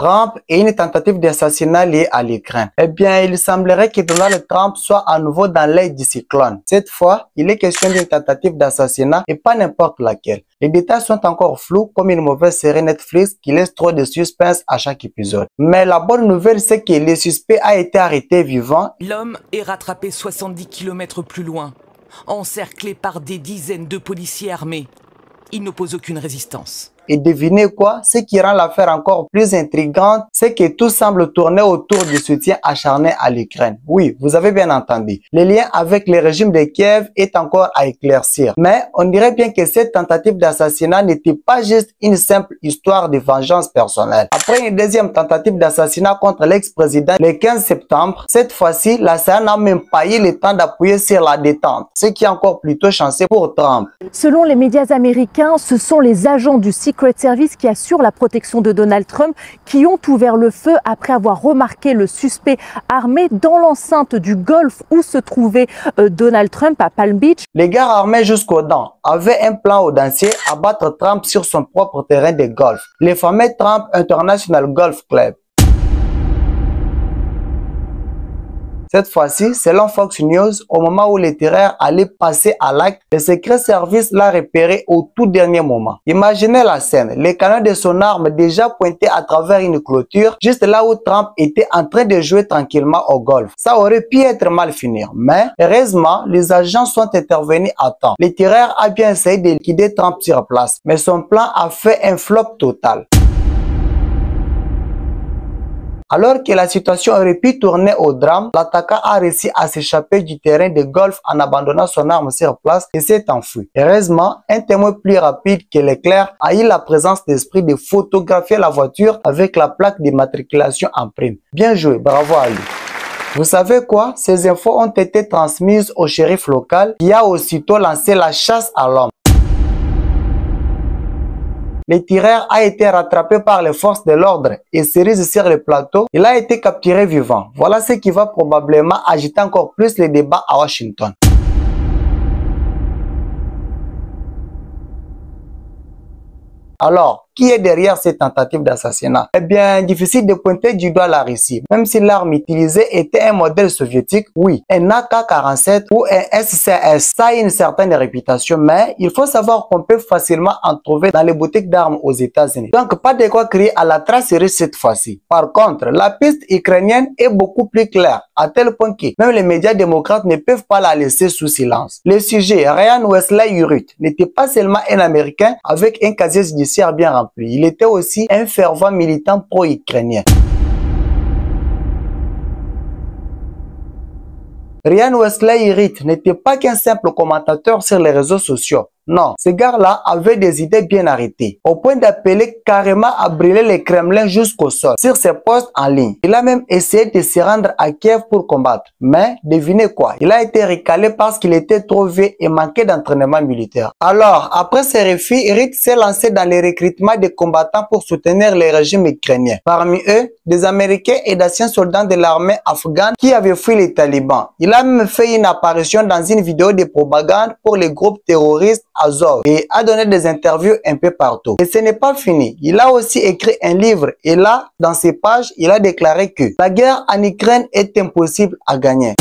Trump et une tentative d'assassinat liée à l'Ukraine. Eh bien, il semblerait que Donald Trump soit à nouveau dans l'œil du cyclone. Cette fois, il est question d'une tentative d'assassinat et pas n'importe laquelle. Les détails sont encore flous comme une mauvaise série Netflix qui laisse trop de suspense à chaque épisode. Mais la bonne nouvelle, c'est que le suspect a été arrêté vivant. L'homme est rattrapé 70 km plus loin, encerclé par des dizaines de policiers armés. Il n'oppose aucune résistance. Et devinez quoi? Ce qui rend l'affaire encore plus intrigante, c'est que tout semble tourner autour du soutien acharné à l'Ukraine. Oui, vous avez bien entendu. Le lien avec le régime de Kiev est encore à éclaircir. Mais on dirait bien que cette tentative d'assassinat n'était pas juste une simple histoire de vengeance personnelle. Après une deuxième tentative d'assassinat contre l'ex-président le 15 septembre, cette fois-ci, l'assaillant n'a même pas eu le temps d'appuyer sur la détente, ce qui est encore plutôt chanceux pour Trump. Selon les médias américains, ce sont les agents du Secret Service qui assurent la protection de Donald Trump qui ont ouvert le feu après avoir remarqué le suspect armé dans l'enceinte du golf où se trouvait Donald Trump à Palm Beach. Les gars armés jusqu'aux dents avaient un plan audacieux à battre Trump sur son propre terrain de golf, le fameux Trump International Golf Club. Cette fois-ci, selon Fox News, au moment où les tireurs allaient passer à l'acte, le Secret Service l'a repéré au tout dernier moment. Imaginez la scène, les canons de son arme déjà pointés à travers une clôture, juste là où Trump était en train de jouer tranquillement au golf. Ça aurait pu être mal finir, mais heureusement, les agents sont intervenus à temps. Le tireur a bien essayé de liquider Trump sur place, mais son plan a fait un flop total. Alors que la situation aurait pu tourner au drame, l'attaquant a réussi à s'échapper du terrain de golf en abandonnant son arme sur place et s'est enfui. Heureusement, un témoin plus rapide que l'éclair a eu la présence d'esprit de photographier la voiture avec la plaque d'immatriculation en prime. Bien joué, bravo à lui. Vous savez quoi? Ces infos ont été transmises au shérif local qui a aussitôt lancé la chasse à l'homme. Le tireur a été rattrapé par les forces de l'ordre et cerise sur le plateau, il a été capturé vivant. Voilà ce qui va probablement agiter encore plus les débats à Washington. Alors, qui est derrière cette tentative d'assassinat? Eh bien, difficile de pointer du doigt la Russie. Même si l'arme utilisée était un modèle soviétique, oui, un AK-47 ou un SCS, ça a une certaine réputation, mais il faut savoir qu'on peut facilement en trouver dans les boutiques d'armes aux États-Unis. Donc, pas de quoi crier à la trace russe cette fois-ci. Par contre, la piste ukrainienne est beaucoup plus claire, à tel point que même les médias démocrates ne peuvent pas la laisser sous silence. Le sujet, Ryan Wesley Urich, n'était pas seulement un Américain avec un casier judiciaire bien rempli. Il était aussi un fervent militant pro-ukrainien. Ryan Wesley Urich n'était pas qu'un simple commentateur sur les réseaux sociaux. Non, ce gars-là avait des idées bien arrêtées, au point d'appeler carrément à brûler le Kremlin jusqu'au sol, sur ses posts en ligne. Il a même essayé de se rendre à Kiev pour combattre. Mais, devinez quoi, il a été recalé parce qu'il était trop vieux et manquait d'entraînement militaire. Alors, après ce refus, Urich s'est lancé dans le recrutement des combattants pour soutenir le régime ukrainien. Parmi eux, des Américains et d'anciens soldats de l'armée afghane qui avaient fui les talibans. Il a même fait une apparition dans une vidéo de propagande pour les groupes terroristes Azov et a donné des interviews un peu partout. Et ce n'est pas fini. Il a aussi écrit un livre et là, dans ses pages, il a déclaré que la guerre en Ukraine est impossible à gagner.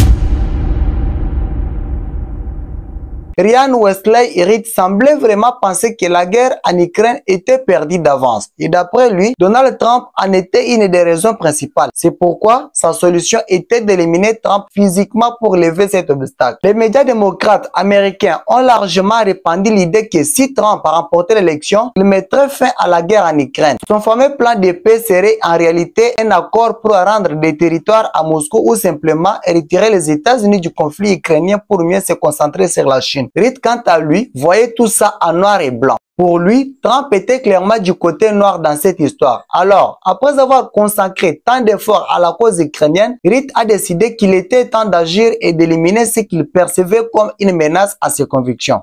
Ryan Wesley Urich semblait vraiment penser que la guerre en Ukraine était perdue d'avance. Et d'après lui, Donald Trump en était une des raisons principales. C'est pourquoi sa solution était d'éliminer Trump physiquement pour lever cet obstacle. Les médias démocrates américains ont largement répandu l'idée que si Trump a remporté l'élection, il mettrait fin à la guerre en Ukraine. Son fameux plan de paix serait en réalité un accord pour rendre des territoires à Moscou ou simplement retirer les États-Unis du conflit ukrainien pour mieux se concentrer sur la Chine. Urich, quant à lui, voyait tout ça en noir et blanc. Pour lui, Trump était clairement du côté noir dans cette histoire. Alors, après avoir consacré tant d'efforts à la cause ukrainienne, Urich a décidé qu'il était temps d'agir et d'éliminer ce qu'il percevait comme une menace à ses convictions.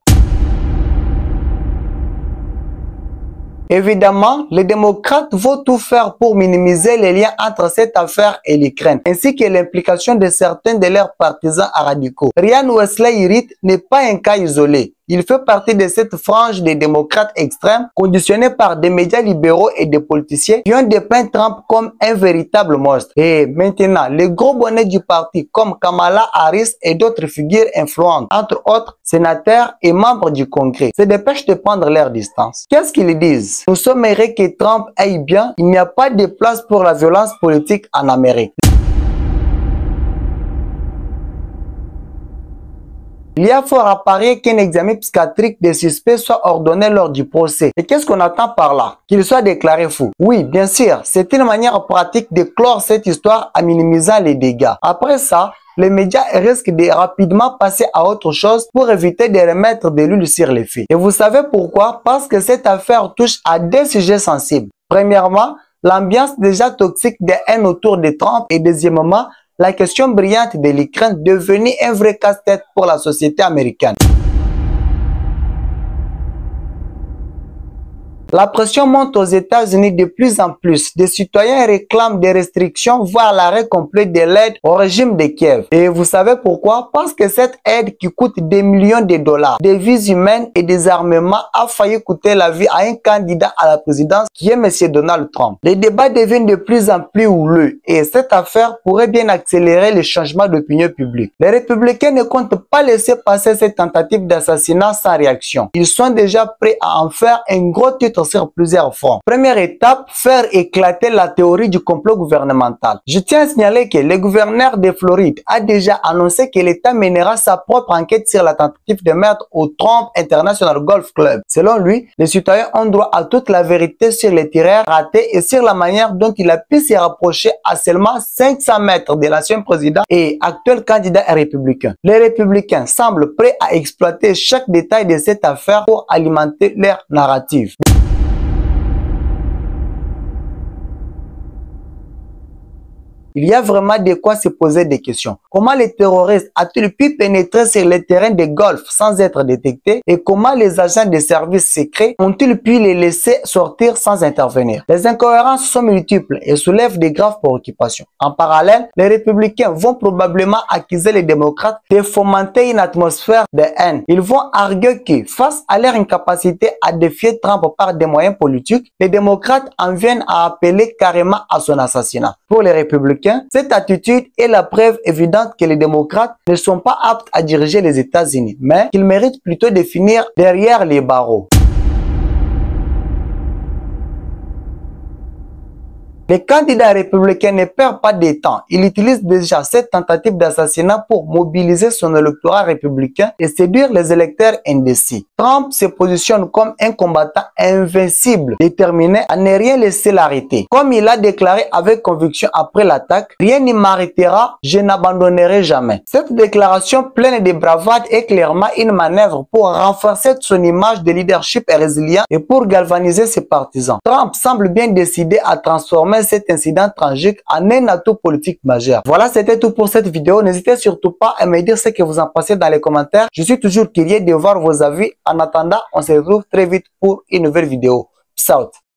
Évidemment, les démocrates vont tout faire pour minimiser les liens entre cette affaire et l'Ukraine, ainsi que l'implication de certains de leurs partisans radicaux. Ryan Wesley Iritt n'est pas un cas isolé. Il fait partie de cette frange des démocrates extrêmes conditionnés par des médias libéraux et des politiciens qui ont dépeint Trump comme un véritable monstre. Et maintenant, les gros bonnets du parti comme Kamala Harris et d'autres figures influentes, entre autres sénateurs et membres du Congrès, se dépêchent de prendre leur distance. Qu'est-ce qu'ils disent? Nous sommes heureux que Trump aille bien, il n'y a pas de place pour la violence politique en Amérique. Il y a fort à parier qu'un examen psychiatrique des suspects soit ordonné lors du procès. Et qu'est-ce qu'on attend par là? Qu'il soit déclaré fou. Oui, bien sûr, c'est une manière pratique de clore cette histoire en minimisant les dégâts. Après ça, les médias risquent de rapidement passer à autre chose pour éviter de remettre de l'huile sur les faits. Et vous savez pourquoi? Parce que cette affaire touche à des sujets sensibles. Premièrement, l'ambiance déjà toxique de haine autour de Trump et deuxièmement, la question brillante de l'Ukraine devenue un vrai casse-tête pour la société américaine. La pression monte aux États-Unis de plus en plus. Des citoyens réclament des restrictions, voire l'arrêt complet de l'aide au régime de Kiev. Et vous savez pourquoi? Parce que cette aide qui coûte des millions de dollars, des vies humaines et des armements a failli coûter la vie à un candidat à la présidence qui est M. Donald Trump. Les débats deviennent de plus en plus houleux et cette affaire pourrait bien accélérer le changement d'opinion publique. Les républicains ne comptent pas laisser passer cette tentative d'assassinat sans réaction. Ils sont déjà prêts à en faire un gros titre sur plusieurs fronts. Première étape, faire éclater la théorie du complot gouvernemental. Je tiens à signaler que le gouverneur de Floride a déjà annoncé que l'État mènera sa propre enquête sur la tentative de meurtre au Trump International Golf Club. Selon lui, les citoyens ont droit à toute la vérité sur les tireurs ratés et sur la manière dont il a pu se rapprocher à seulement 500 mètres de l'ancien président et actuel candidat républicain. Les républicains semblent prêts à exploiter chaque détail de cette affaire pour alimenter leur narrative. Il y a vraiment de quoi se poser des questions. Comment les terroristes a-t-ils pu pénétrer sur les terrains de golf sans être détectés et comment les agents des services secrets ont-ils pu les laisser sortir sans intervenir? Les incohérences sont multiples et soulèvent de graves préoccupations. En parallèle, les républicains vont probablement accuser les démocrates de fomenter une atmosphère de haine. Ils vont arguer que face à leur incapacité à défier Trump par des moyens politiques, les démocrates en viennent à appeler carrément à son assassinat. Pour les républicains, cette attitude est la preuve évidente que les démocrates ne sont pas aptes à diriger les États-Unis, mais qu'ils méritent plutôt de finir derrière les barreaux. Les candidats républicains ne perdent pas de temps. Il utilise déjà cette tentative d'assassinat pour mobiliser son électorat républicain et séduire les électeurs indécis. Trump se positionne comme un combattant invincible, déterminé à ne rien laisser l'arrêter. Comme il a déclaré avec conviction après l'attaque, rien ne m'arrêtera, je n'abandonnerai jamais. Cette déclaration pleine de bravade est clairement une manœuvre pour renforcer son image de leadership résilient et pour galvaniser ses partisans. Trump semble bien décidé à transformer cet incident tragique en un atout politique majeur. Voilà, c'était tout pour cette vidéo. N'hésitez surtout pas à me dire ce que vous en pensez dans les commentaires. Je suis toujours curieux de voir vos avis. En attendant, on se retrouve très vite pour une nouvelle vidéo. Peace out.